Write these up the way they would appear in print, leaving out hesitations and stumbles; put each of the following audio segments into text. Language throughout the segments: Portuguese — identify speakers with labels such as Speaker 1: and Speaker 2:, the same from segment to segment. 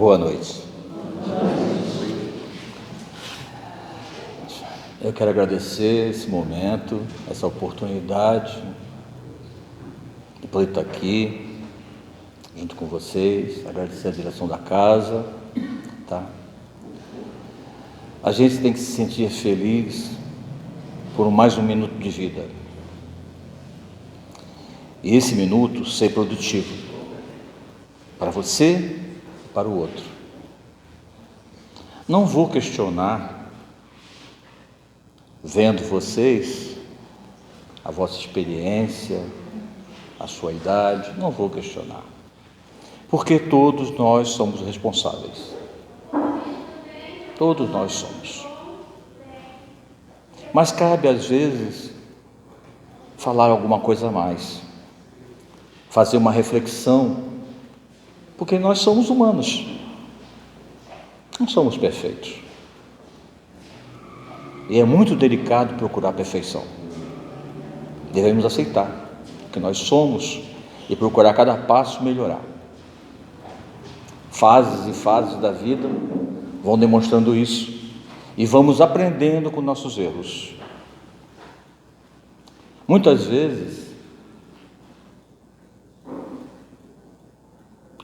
Speaker 1: Boa noite. Eu quero agradecer esse momento, essa oportunidade de poder estar aqui junto com vocês, agradecer a direção da casa, tá? A gente tem que se sentir feliz por mais um minuto de vida. E esse minuto ser produtivo para você e para o outro. Não vou questionar, vendo vocês, a vossa experiência, a sua idade, não vou questionar. Porque todos nós somos responsáveis. Todos nós somos. Mas cabe, às vezes, falar alguma coisa a mais. Fazer uma reflexão, porque nós somos humanos. Não somos perfeitos. E é muito delicado procurar a perfeição. Devemos aceitar que nós somos e procurar a cada passo melhorar. Fases e fases da vida vão demonstrando isso e vamos aprendendo com nossos erros. Muitas vezes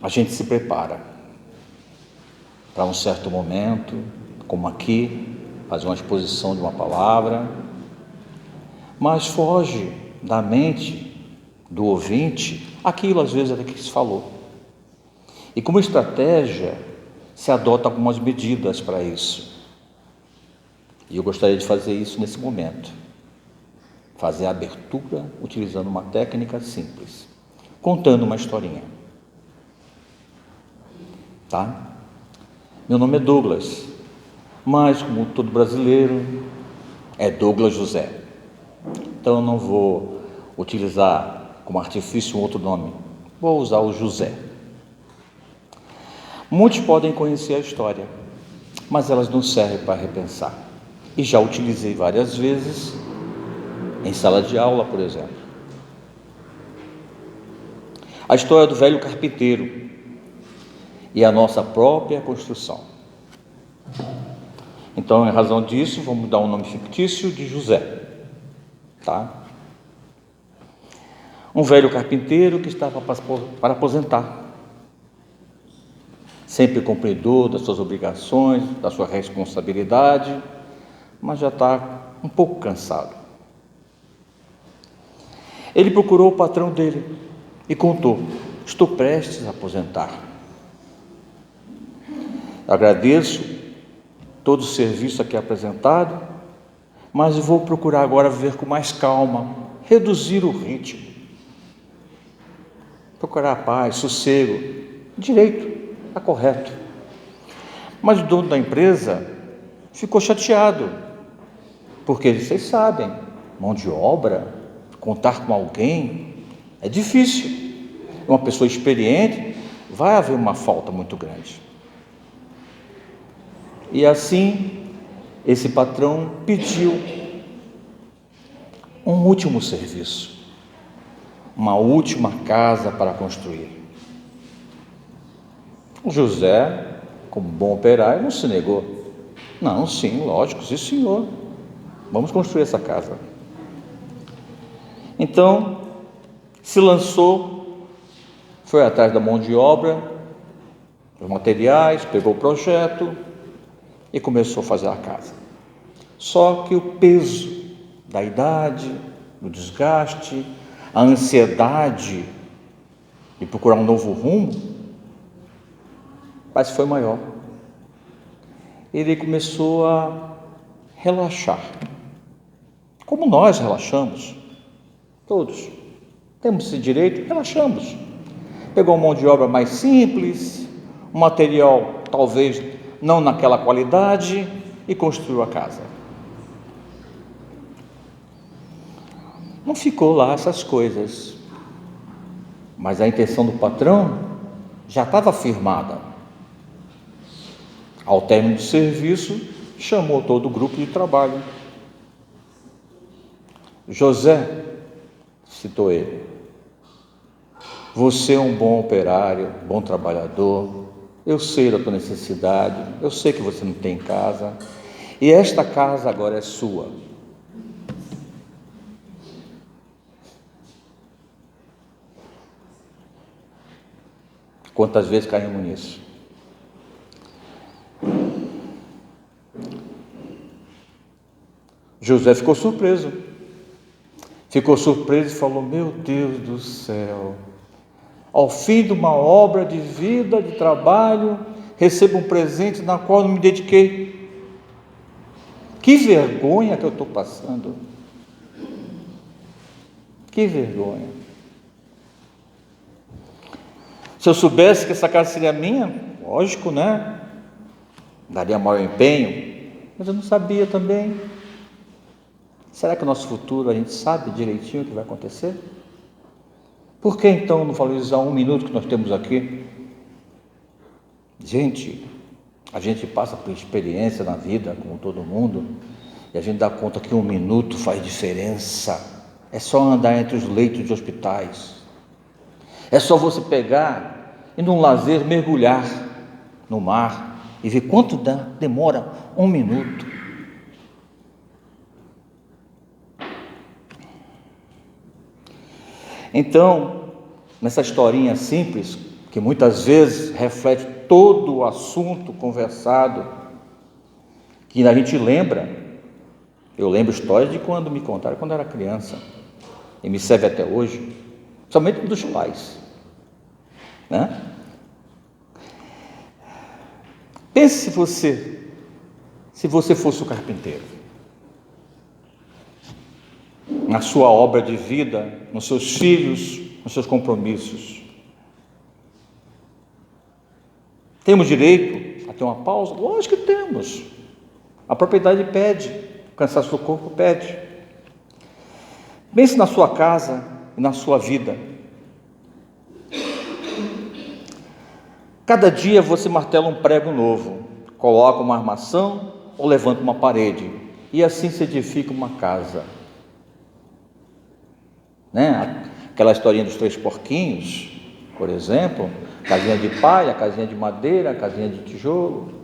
Speaker 1: a gente se prepara para um certo momento, como aqui, fazer uma exposição de uma palavra, mas foge da mente do ouvinte aquilo às vezes que se falou. E como estratégia, se adota algumas medidas para isso. E eu gostaria de fazer isso nesse momento. Fazer a abertura utilizando uma técnica simples, contando uma historinha. Tá? Meu nome é Douglas, mas como todo brasileiro, é Douglas José. Então eu não vou utilizar como artifício um outro nome, vou usar o José. Muitos podem conhecer a história, mas elas não servem para repensar. E já utilizei várias vezes em sala de aula, por exemplo. A história do velho carpinteiro e a nossa própria construção. Então, em razão disso, vamos dar um nome fictício de José, tá? Um velho carpinteiro que estava para aposentar, sempre cumpridor das suas obrigações, da sua responsabilidade, mas já está um pouco cansado. Ele procurou o patrão dele e contou: estou prestes a aposentar. Agradeço todo o serviço aqui apresentado, mas vou procurar agora viver com mais calma, reduzir o ritmo, procurar paz, sossego, direito, está correto. Mas o dono da empresa ficou chateado, porque vocês sabem, mão de obra, contar com alguém é difícil. Uma pessoa experiente, vai haver uma falta muito grande. E assim, esse patrão pediu um último serviço, uma última casa para construir. O José, como bom operário, não se negou. Não, sim, lógico, sim senhor, vamos construir essa casa. Então, se lançou, foi atrás da mão de obra, dos materiais, pegou o projeto e começou a fazer a casa. Só que o peso da idade, do desgaste, a ansiedade de procurar um novo rumo, mas foi maior. Ele começou a relaxar, como nós relaxamos, todos temos esse direito, relaxamos. Pegou uma mão de obra mais simples, um material talvez não naquela qualidade e construiu a casa. Não ficou lá essas coisas, mas a intenção do patrão já estava firmada. Ao término do serviço, chamou todo o grupo de trabalho. José, citou ele, você é um bom operário, bom trabalhador, eu sei da tua necessidade, eu sei que você não tem casa, e esta casa agora é sua. Quantas vezes caímos nisso? José ficou surpreso e falou: meu Deus do céu, ao fim de uma obra de vida, de trabalho, recebo um presente na qual não me dediquei. Que vergonha que eu estou passando. Que vergonha. Se eu soubesse que essa casa seria minha, lógico, né? Daria maior empenho, mas eu não sabia também. Será que o nosso futuro a gente sabe direitinho o que vai acontecer? Por que então não valorizar 1 minuto que nós temos aqui? Gente, a gente passa por experiência na vida, como todo mundo, e a gente dá conta que 1 minuto faz diferença. É só andar entre os leitos de hospitais. É só você pegar e num lazer mergulhar no mar e ver quanto demora 1 minuto. Então, nessa historinha simples, que muitas vezes reflete todo o assunto conversado, que a gente lembra, eu lembro histórias de quando me contaram quando era criança, e me serve até hoje, somente dos pais, né? Pense se você fosse o carpinteiro, na sua obra de vida, nos seus filhos, nos seus compromissos. Temos direito a ter uma pausa? Lógico que temos. A propriedade pede, o cansaço do corpo pede. Pense na sua casa e na sua vida. Cada dia você martela um prego novo, coloca uma armação ou levanta uma parede, e assim se edifica uma casa. Né? Aquela historinha dos 3 porquinhos, por exemplo, casinha de palha, casinha de madeira, casinha de tijolo.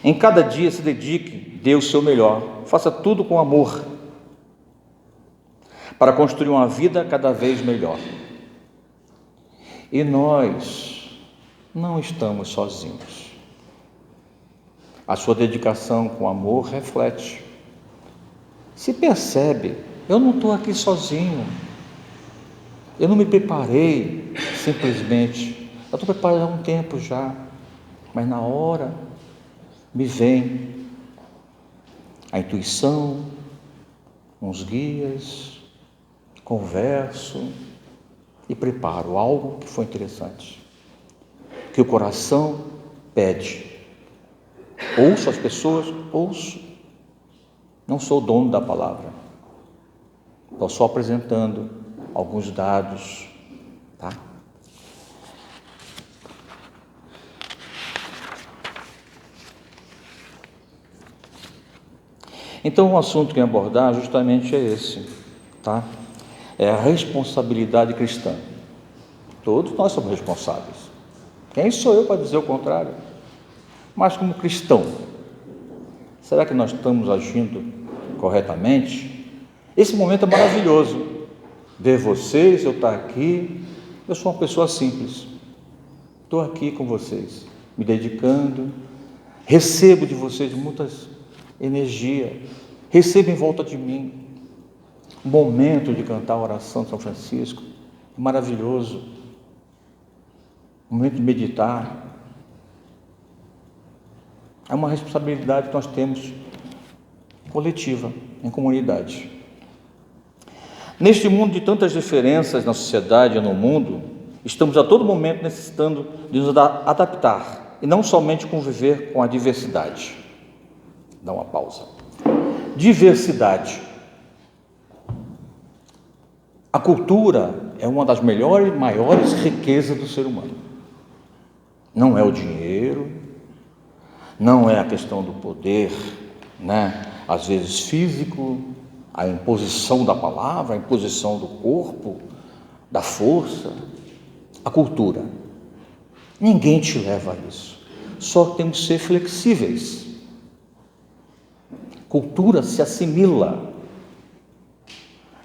Speaker 1: Em cada dia se dedique, dê o seu melhor, faça tudo com amor, para construir uma vida cada vez melhor. E nós não estamos sozinhos. A sua dedicação com amor reflete. Se percebe, eu não estou aqui sozinho, eu não me preparei simplesmente, eu estou preparado há um tempo já, mas na hora me vem a intuição, uns guias, converso e preparo algo que foi interessante, que o coração pede. Ouço as pessoas, ouço. Não sou dono da palavra, estou só apresentando alguns dados, tá? Então o assunto que eu vou abordar justamente é esse, tá? É a responsabilidade cristã. Todos nós somos responsáveis. Quem sou eu para dizer o contrário? Mas como cristão, será que nós estamos agindo corretamente? Esse momento é maravilhoso. Ver vocês, eu estar aqui. Eu sou uma pessoa simples. Estou aqui com vocês, me dedicando. Recebo de vocês muita energia. Recebo em volta de mim. O momento de cantar a oração de São Francisco é maravilhoso. O momento de meditar. É uma responsabilidade que nós temos coletiva, em comunidade. Neste mundo de tantas diferenças na sociedade e no mundo, estamos a todo momento necessitando de nos adaptar e não somente conviver com a diversidade. Dá uma pausa. Diversidade. A cultura é uma das maiores riquezas do ser humano. Não é o dinheiro, não é a questão do poder, né? Às vezes físico, a imposição da palavra, a imposição do corpo, da força. A cultura Ninguém te leva a isso. Só temos que ser flexíveis. Cultura se assimila.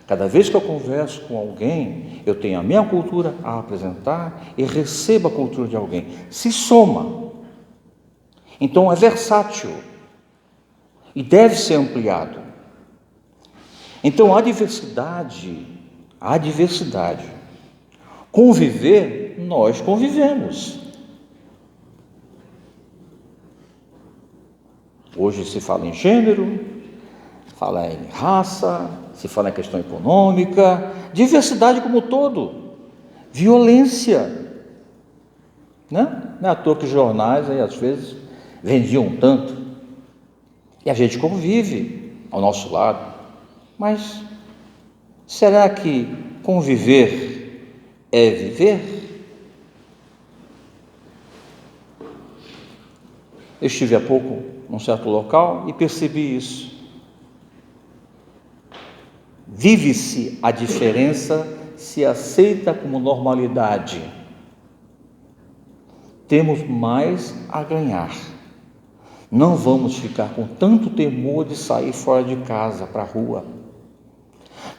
Speaker 1: Cada vez que eu converso com alguém, eu tenho a minha cultura a apresentar e recebo a cultura de alguém. Se soma. Então é versátil e deve ser ampliado. Então a diversidade, conviver, nós convivemos. Hoje se fala em gênero, fala em raça, se fala em questão econômica, diversidade como um todo, violência, né? Não é à toa que os jornais aí às vezes vendiam tanto, e a gente convive ao nosso lado, mas será que conviver é viver? Eu estive há pouco num certo local e percebi isso. Vive-se a diferença, se aceita como normalidade. Temos mais a ganhar. Não vamos ficar com tanto temor de sair fora de casa para a rua.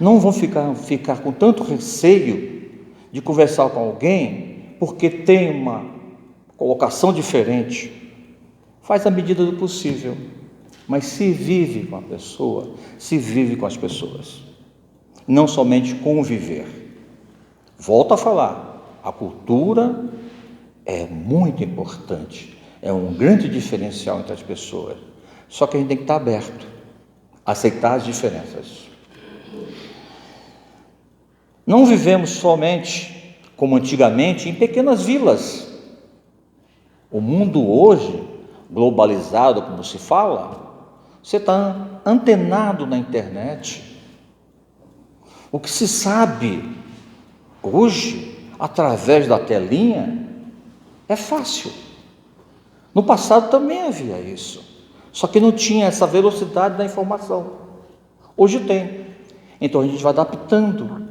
Speaker 1: Não vamos ficar com tanto receio de conversar com alguém porque tem uma colocação diferente. Faz a medida do possível, mas se vive com a pessoa, se vive com as pessoas. Não somente conviver. Volto a falar, a cultura é muito importante, é um grande diferencial entre as pessoas. Só que a gente tem que estar aberto a aceitar as diferenças. Não vivemos somente, como antigamente, em pequenas vilas. O mundo hoje, globalizado, como se fala, você está antenado na internet. O que se sabe hoje, através da telinha, é fácil. No passado também havia isso, só que não tinha essa velocidade da informação. Hoje tem. Então a gente vai adaptando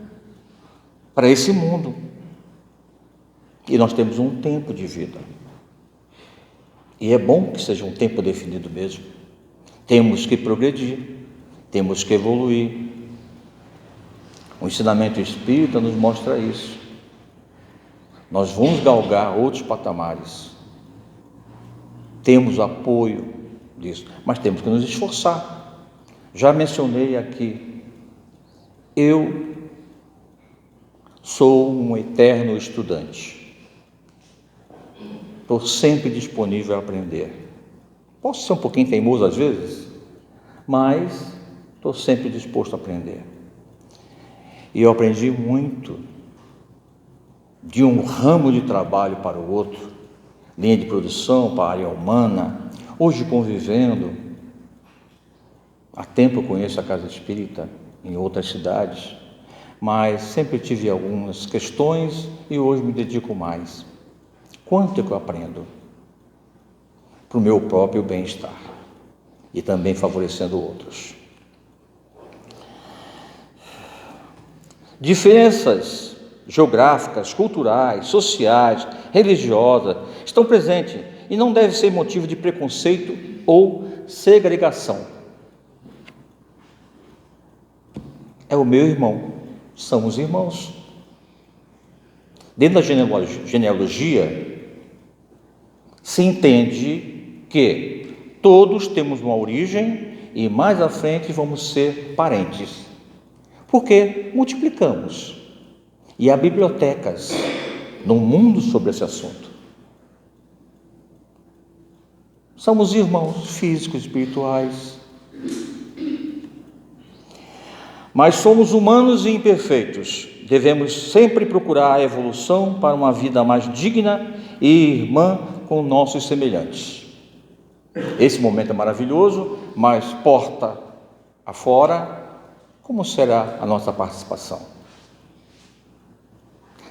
Speaker 1: para esse mundo. E nós temos um tempo de vida. E é bom que seja um tempo definido mesmo. Temos que progredir, temos que evoluir. O ensinamento espírita nos mostra isso. Nós vamos galgar outros patamares. Temos apoio disso, mas temos que nos esforçar. Já mencionei aqui, eu sou um eterno estudante. Estou sempre disponível a aprender. Posso ser um pouquinho teimoso às vezes, mas estou sempre disposto a aprender. E eu aprendi muito de um ramo de trabalho para o outro, linha de produção para a área humana, hoje convivendo. Há tempo eu conheço a Casa Espírita em outras cidades, mas sempre tive algumas questões e hoje me dedico mais. Quanto que eu aprendo para o meu próprio bem-estar e também favorecendo outros. Diferenças geográficas, culturais, sociais, religiosas estão presentes e não deve ser motivo de preconceito ou segregação. É o meu irmão, somos irmãos. Dentro da genealogia, se entende que todos temos uma origem e mais à frente vamos ser parentes. Porque multiplicamos. E há bibliotecas no mundo sobre esse assunto. Somos irmãos físicos, espirituais. Mas somos humanos e imperfeitos. Devemos sempre procurar a evolução para uma vida mais digna e irmã com nossos semelhantes. Esse momento é maravilhoso, mas porta afora, como será a nossa participação?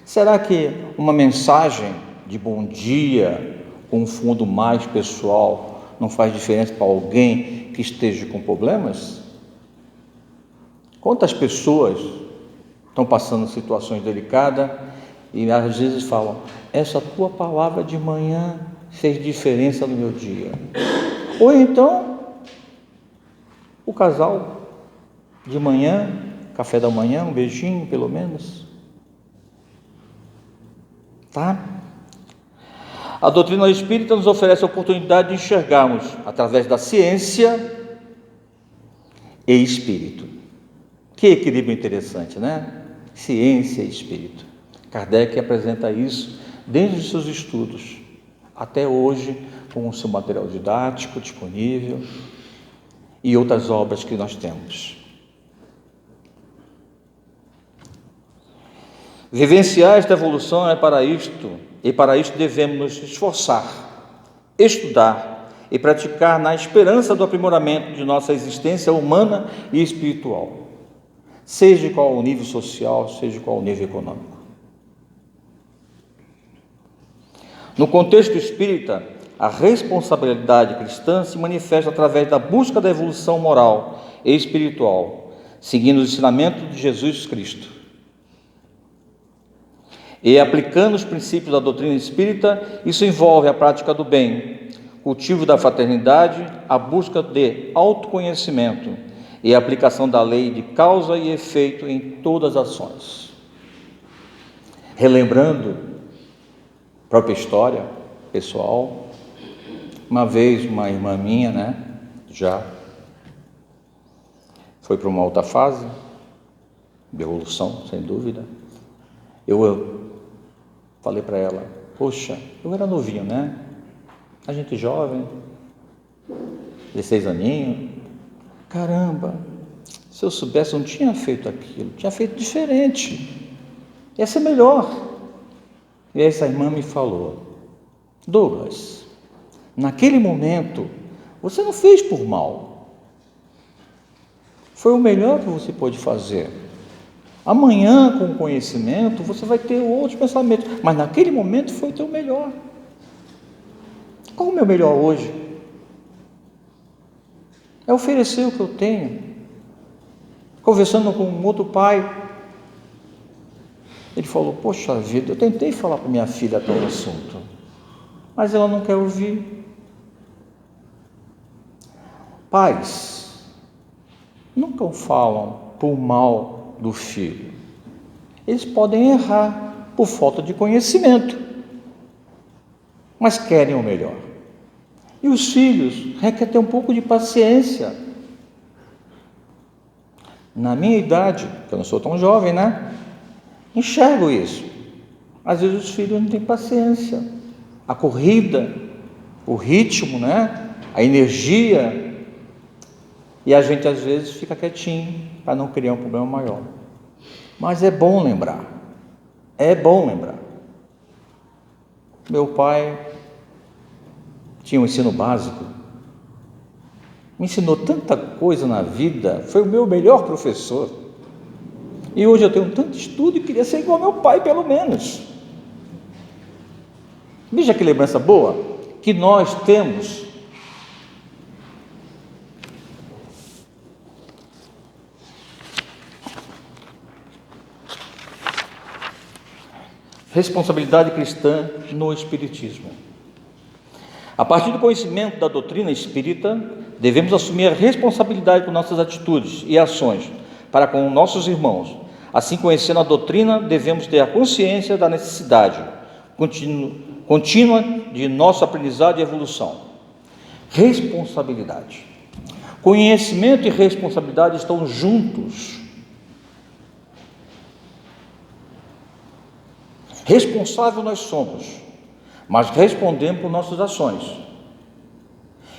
Speaker 1: Será que uma mensagem de bom dia, com um fundo mais pessoal, não faz diferença para alguém que esteja com problemas? Quantas pessoas estão passando situações delicadas e às vezes falam: essa tua palavra de manhã fez diferença no meu dia. Ou então, o casal de manhã, café da manhã, um beijinho pelo menos. Tá? A doutrina espírita nos oferece a oportunidade de enxergarmos, através da ciência e espírito. Que equilíbrio interessante, né? Ciência e espírito. Kardec apresenta isso desde os seus estudos, até hoje, com o seu material didático disponível e outras obras que nós temos. Vivenciar esta evolução é para isto, e para isto devemos nos esforçar, estudar e praticar na esperança do aprimoramento de nossa existência humana e espiritual, seja qual o nível social, seja qual o nível econômico. No contexto espírita, a responsabilidade cristã se manifesta através da busca da evolução moral e espiritual, seguindo os ensinamentos de Jesus Cristo. E aplicando os princípios da doutrina espírita, isso envolve a prática do bem, cultivo da fraternidade, a busca de autoconhecimento e a aplicação da lei de causa e efeito em todas as ações. Relembrando a própria história pessoal, uma vez uma irmã minha, já foi para uma outra fase de evolução, sem dúvida. Eu falei para ela: poxa, eu era novinho, a gente jovem, 16 aninhos, caramba, se eu soubesse, eu não tinha feito aquilo, tinha feito diferente, ia ser melhor. E essa irmã me falou: Douglas, naquele momento, você não fez por mal, foi o melhor que você pôde fazer. Amanhã, com o conhecimento, você vai ter outros pensamentos, mas naquele momento foi o teu melhor. Qual o meu melhor hoje? É oferecer o que eu tenho. Conversando com um outro pai, ele falou: poxa vida, eu tentei falar para minha filha tal assunto, mas ela não quer ouvir. Pais nunca falam por mal do filho. Eles podem errar por falta de conhecimento, mas querem o melhor. E os filhos requerem ter um pouco de paciência. Na minha idade, que eu não sou tão jovem, enxergo isso. Às vezes os filhos não têm paciência. A corrida, o ritmo, a energia, e a gente às vezes fica quietinho para não criar um problema maior. Mas é bom lembrar. Meu pai tinha um ensino básico, me ensinou tanta coisa na vida, foi o meu melhor professor. E hoje eu tenho tanto estudo e queria ser igual ao meu pai, pelo menos. Veja que lembrança boa que nós temos. Responsabilidade cristã no Espiritismo. A partir do conhecimento da doutrina espírita, devemos assumir a responsabilidade por nossas atitudes e ações para com nossos irmãos. Assim, conhecendo a doutrina, devemos ter a consciência da necessidade contínua de nosso aprendizado e evolução. Responsabilidade. Conhecimento e responsabilidade estão juntos. Responsável nós somos, mas respondemos por nossas ações.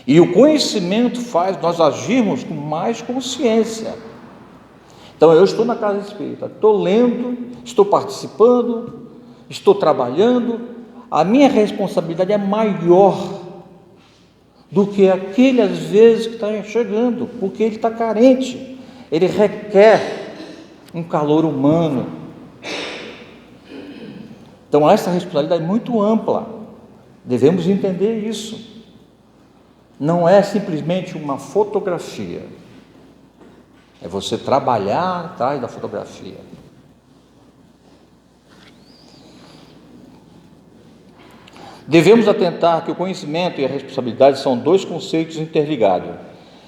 Speaker 1: E o conhecimento faz nós agirmos com mais consciência. Então, eu estou na casa espírita, estou lendo, estou participando, estou trabalhando, a minha responsabilidade é maior do que aquele, às vezes, que está chegando, porque ele está carente, ele requer um calor humano. Então, essa responsabilidade é muito ampla, devemos entender isso. Não é simplesmente uma fotografia, é você trabalhar atrás da fotografia. Devemos atentar que o conhecimento e a responsabilidade são dois conceitos interligados,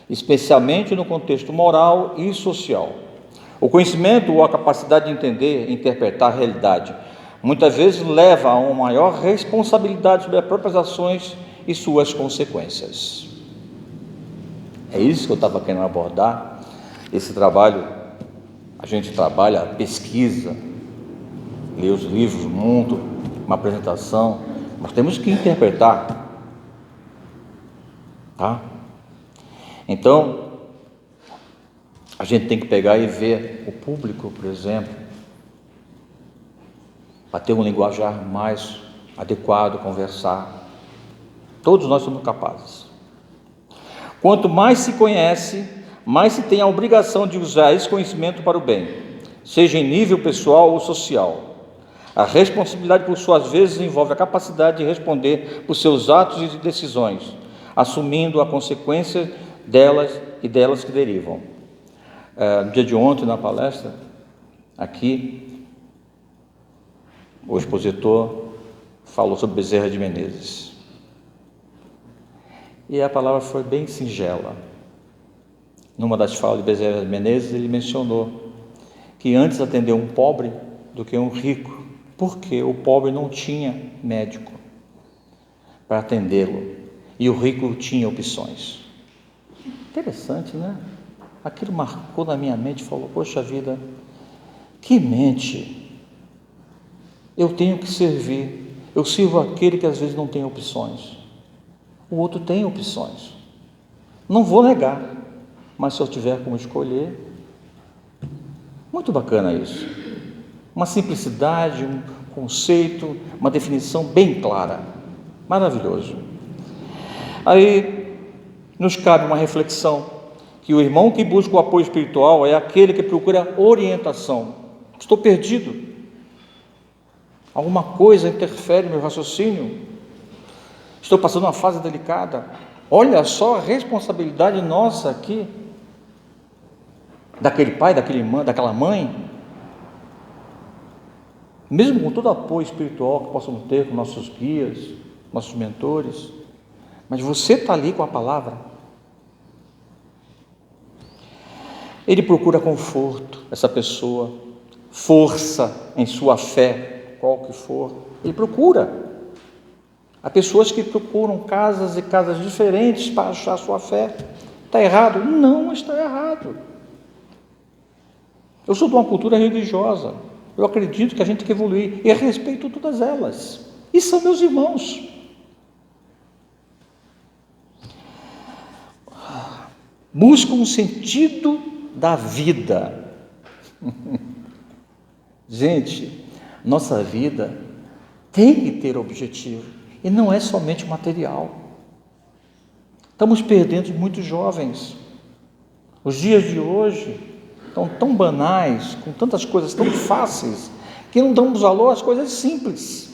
Speaker 1: especialmente no contexto moral e social. O conhecimento ou a capacidade de entender e interpretar a realidade muitas vezes leva a uma maior responsabilidade sobre as próprias ações e suas consequências. É isso que eu estava querendo abordar. Esse trabalho, a gente trabalha, pesquisa, lê os livros, monta uma apresentação, mas temos que interpretar, tá? Então, a gente tem que pegar e ver o público, por exemplo, para ter um linguajar mais adequado, conversar. Todos nós somos capazes. Quanto mais se conhece, mais se tem a obrigação de usar esse conhecimento para o bem, seja em nível pessoal ou social. A responsabilidade, por suas vezes, envolve a capacidade de responder por seus atos e decisões, assumindo a consequência delas e delas que derivam. No dia de ontem, na palestra, aqui, o expositor falou sobre Bezerra de Menezes. E a palavra foi bem singela. Numa das falas de Bezerra de Menezes, ele mencionou que antes atendeu um pobre do que um rico, porque o pobre não tinha médico para atendê-lo e o rico tinha opções. Interessante, né? Aquilo marcou na minha mente e falou: poxa vida, que mente! Eu tenho que servir, eu sirvo aquele que às vezes não tem opções, o outro tem opções, não vou negar, mas se eu tiver como escolher, muito bacana isso, uma simplicidade, um conceito, uma definição bem clara, maravilhoso. Aí nos cabe uma reflexão, que o irmão que busca o apoio espiritual é aquele que procura orientação. Estou perdido, alguma coisa interfere no meu raciocínio, estou passando uma fase delicada, olha só a responsabilidade nossa aqui, daquele pai, daquela mãe, mesmo com todo o apoio espiritual que possamos ter com nossos guias, nossos mentores, mas você está ali com a palavra. Ele procura conforto, essa pessoa, força em sua fé, qual que for, ele procura. Há pessoas que procuram casas e casas diferentes para achar sua fé. Está errado? Não está errado. Eu sou de uma cultura religiosa, eu acredito que a gente tem que evoluir, e respeito todas elas, e são meus irmãos. Busca um sentido da vida. Gente, nossa vida tem que ter objetivo, e não é somente material. Estamos perdendo muitos jovens. Os dias de hoje estão tão banais, com tantas coisas tão fáceis, que não damos valor às coisas simples.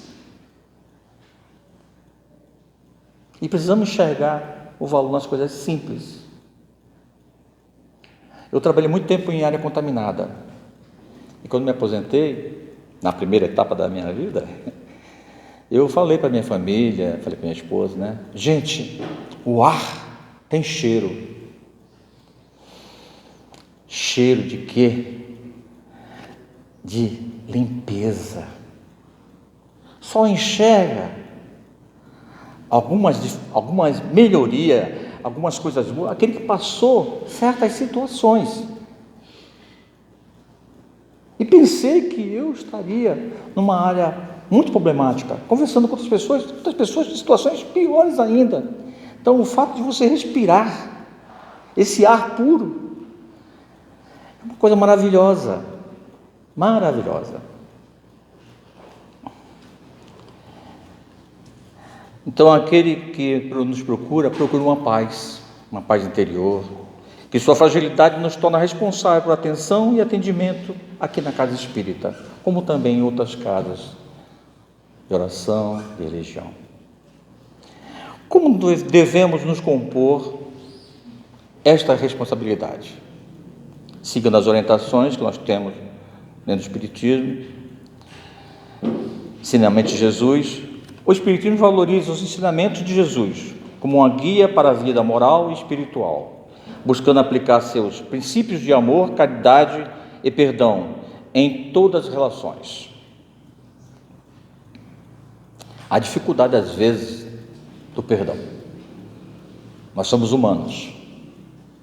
Speaker 1: E precisamos enxergar o valor nas coisas simples. Eu trabalhei muito tempo em área contaminada. E quando me aposentei, na primeira etapa da minha vida, eu falei para minha família, falei para minha esposa, né? Gente, o ar tem cheiro. Cheiro de quê? De limpeza. Só enxerga algumas melhorias, algumas coisas boas, aquele que passou certas situações. E pensei que eu estaria numa área muito problemática, conversando com outras pessoas em situações piores ainda. Então, o fato de você respirar esse ar puro é uma coisa maravilhosa, maravilhosa. Então, aquele que nos procura uma paz interior, que sua fragilidade nos torna responsável por atenção e atendimento aqui na casa espírita, como também em outras casas de oração, de religião. Como devemos nos compor esta responsabilidade? Seguindo as orientações que nós temos dentro do Espiritismo, ensinamento de Jesus, O Espiritismo valoriza os ensinamentos de Jesus como uma guia para a vida moral e espiritual, buscando aplicar seus princípios de amor, caridade e perdão em todas as relações. A dificuldade, às vezes, do perdão. Nós somos humanos,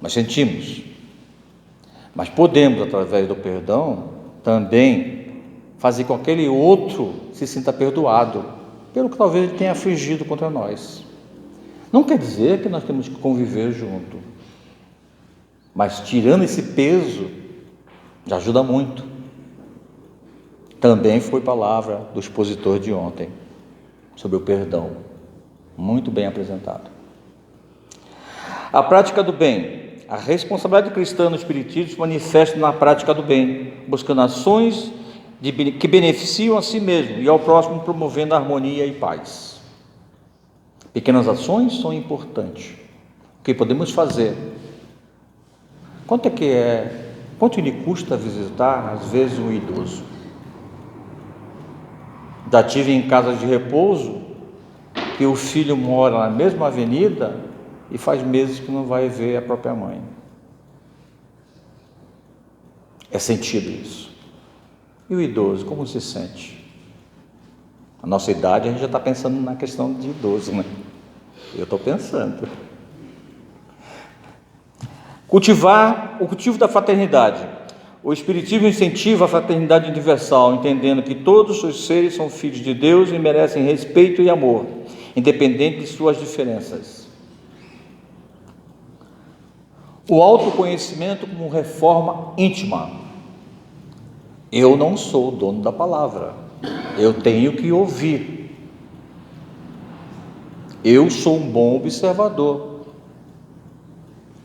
Speaker 1: nós sentimos, mas podemos, através do perdão, também fazer com que aquele outro se sinta perdoado pelo que talvez ele tenha afligido contra nós. Não quer dizer que nós temos que conviver junto, mas tirando esse peso, já ajuda muito. Também foi palavra do expositor de ontem, sobre o perdão, muito bem apresentado. A prática do bem. A responsabilidade cristã no Espiritismo se manifesta na prática do bem, buscando ações que beneficiam a si mesmo e ao próximo, promovendo a harmonia e paz. Pequenas ações são importantes. O que podemos fazer? Quanto lhe custa visitar, às vezes, um idoso? Já tive em casas de repouso que o filho mora na mesma avenida e faz meses que não vai ver a própria mãe. É sentido isso. E o idoso, como se sente? A nossa idade, a gente já está pensando na questão de idoso, né? Eu estou pensando. Cultivar o cultivo da fraternidade. O Espiritismo incentiva a fraternidade universal, entendendo que todos os seres são filhos de Deus e merecem respeito e amor, independente de suas diferenças. O autoconhecimento como reforma íntima. Eu não sou o dono da palavra, eu tenho que ouvir. Eu sou um bom observador.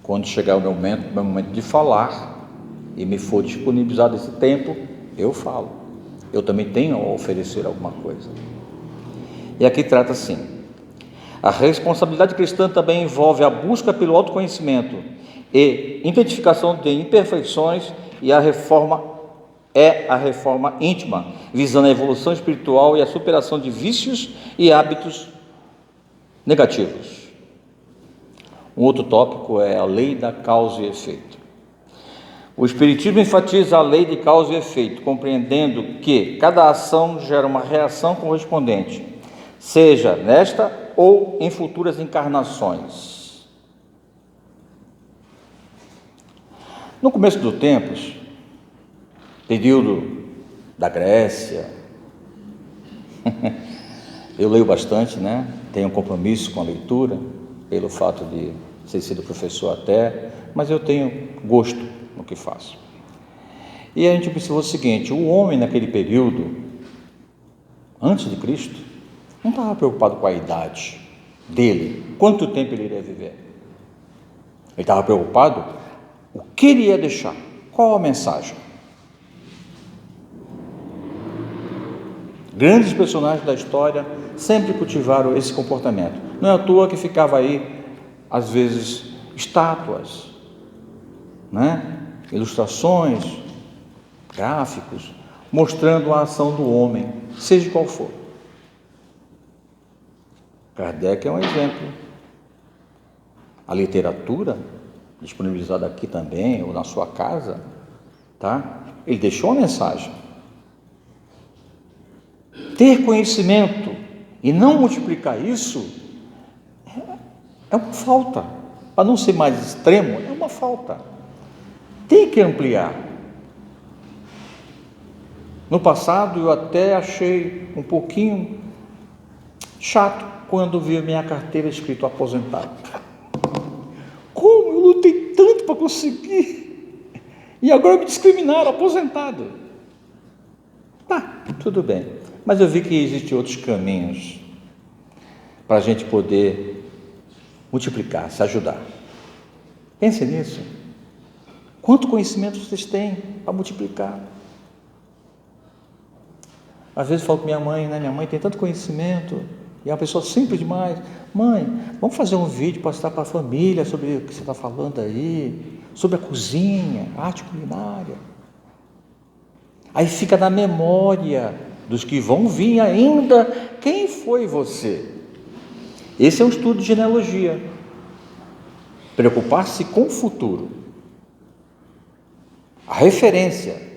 Speaker 1: Quando chegar o meu momento de falar e me for disponibilizado esse tempo, eu falo. Eu também tenho a oferecer alguma coisa. E aqui trata assim: a responsabilidade cristã também envolve a busca pelo autoconhecimento e identificação de imperfeições, e a reforma íntima, visando a evolução espiritual e a superação de vícios e hábitos negativos. Um outro tópico é a lei da causa e efeito. O Espiritismo enfatiza a lei de causa e efeito, compreendendo que cada ação gera uma reação correspondente, seja nesta ou em futuras encarnações. No começo dos tempos, período da Grécia, eu leio bastante, né? Tenho um compromisso com a leitura, pelo fato de ter sido professor até, mas eu tenho gosto no que faço. E a gente observou o seguinte: o homem naquele período, antes de Cristo, não estava preocupado com a idade dele, quanto tempo ele iria viver. Ele estava preocupado o que ele ia deixar, qual a mensagem. Grandes personagens da história sempre cultivaram esse comportamento. Não é à toa que ficava aí, às vezes, estátuas, né? Ilustrações, gráficos, mostrando a ação do homem, seja qual for. Kardec é um exemplo. A literatura, disponibilizada aqui também, ou na sua casa, tá? Ele deixou uma mensagem. Ter conhecimento e não multiplicar isso é uma falta. Para não ser mais extremo, é uma falta. Tem que ampliar. No passado eu até achei um pouquinho chato quando vi a minha carteira escrito aposentado. Como eu lutei tanto para conseguir, e agora me discriminaram, aposentado. Tá, tudo bem, mas eu vi que existem outros caminhos para a gente poder multiplicar, se ajudar. Pense nisso. Quanto conhecimento vocês têm para multiplicar? Às vezes eu falo com minha mãe, né? Minha mãe tem tanto conhecimento, e é uma pessoa simples demais. Mãe, vamos fazer um vídeo para mostrar para a família sobre o que você está falando aí, sobre a cozinha, arte culinária. Aí fica na memória dos que vão vir ainda. Quem foi você? Esse é um estudo de genealogia. Preocupar-se com o futuro. A referência.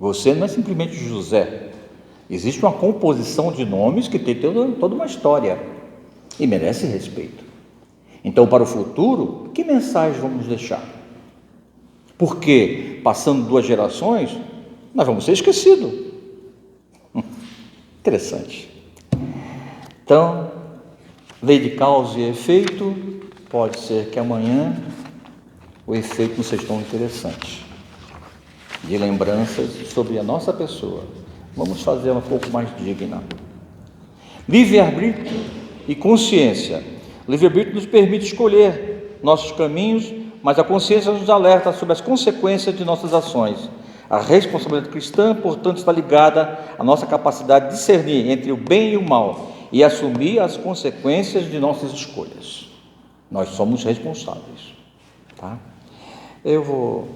Speaker 1: Você não é simplesmente José. Existe uma composição de nomes que tem toda uma história e merece respeito. Então, para o futuro, que mensagem vamos deixar? Porque, passando 2 gerações, nós vamos ser esquecidos. Interessante. Então, lei de causa e efeito, pode ser que amanhã o efeito não seja tão interessante. De lembranças sobre a nossa pessoa. Vamos fazer um pouco mais digna. Livre-arbítrio e consciência. Livre-arbítrio nos permite escolher nossos caminhos, mas a consciência nos alerta sobre as consequências de nossas ações. A responsabilidade cristã, portanto, está ligada à nossa capacidade de discernir entre o bem e o mal e assumir as consequências de nossas escolhas. Nós somos responsáveis. Tá? Eu vou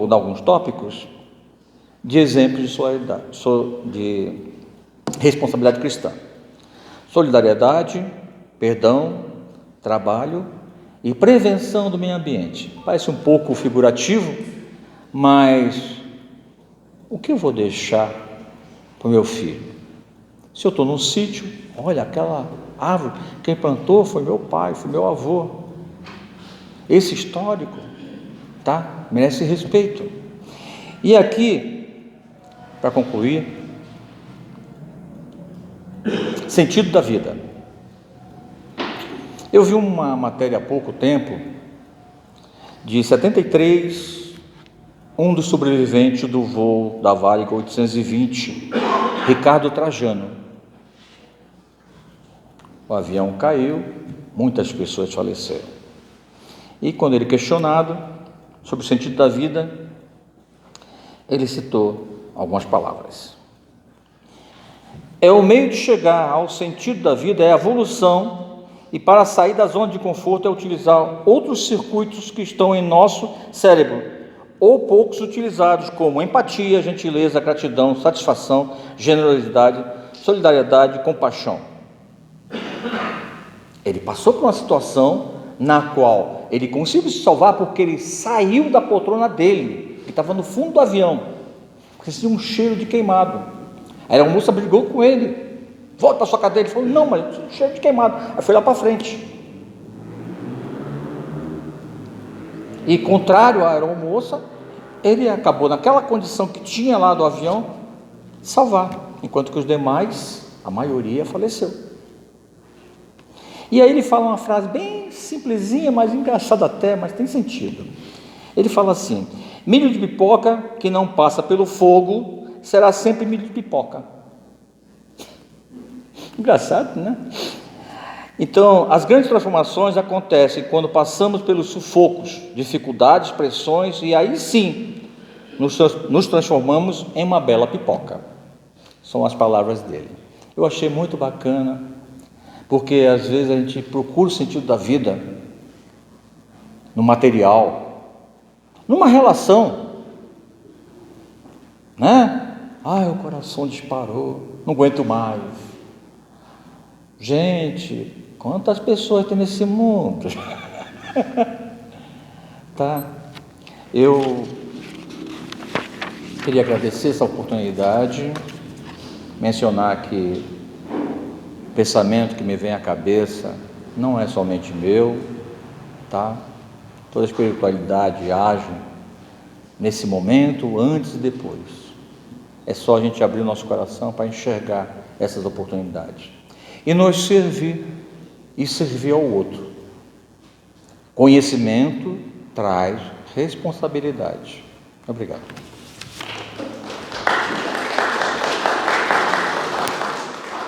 Speaker 1: dar alguns tópicos de exemplos de solidariedade, de responsabilidade cristã. Solidariedade, perdão, trabalho e prevenção do meio ambiente. Parece um pouco figurativo, mas o que eu vou deixar para o meu filho? Se eu estou num sítio, olha, aquela árvore, quem plantou foi meu pai, foi meu avô. Esse histórico, tá? Merece respeito. E aqui, para concluir, sentido da vida. Eu vi uma matéria há pouco tempo, de 73, um dos sobreviventes do voo da Varig 820, Ricardo Trajano. O avião caiu, muitas pessoas faleceram. E quando ele questionado sobre o sentido da vida, ele citou algumas palavras. É o meio de chegar ao sentido da vida, é a evolução, e para sair da zona de conforto é utilizar outros circuitos que estão em nosso cérebro, ou poucos utilizados, como empatia, gentileza, gratidão, satisfação, generosidade, solidariedade, compaixão. Ele passou por uma situação na qual ele conseguiu se salvar porque ele saiu da poltrona dele, que estava no fundo do avião, porque sentia um cheiro de queimado. Aí a moça brigou com ele, volta para sua cadeira. Ele falou, não, mas cheiro de queimado. Aí foi lá para frente. E contrário à aeromoça, ele acabou naquela condição que tinha lá do avião, salvar, enquanto que os demais, a maioria, faleceu. E aí ele fala uma frase bem simplesinha, mas engraçada até, mas tem sentido. Ele fala assim: milho de pipoca que não passa pelo fogo será sempre milho de pipoca. Engraçado, né? Então, as grandes transformações acontecem quando passamos pelos sufocos, dificuldades, pressões, e aí sim nos transformamos em uma bela pipoca. São as palavras dele. Eu achei muito bacana, porque às vezes a gente procura o sentido da vida no material, numa relação, né? Ai, o coração disparou, não aguento mais. Gente, quantas pessoas tem nesse mundo? Tá? Eu queria agradecer essa oportunidade, mencionar que o pensamento que me vem à cabeça não é somente meu, tá? Toda a espiritualidade age nesse momento, antes e depois. É só a gente abrir o nosso coração para enxergar essas oportunidades e nos servir e servir ao outro. Conhecimento traz responsabilidade. Obrigado.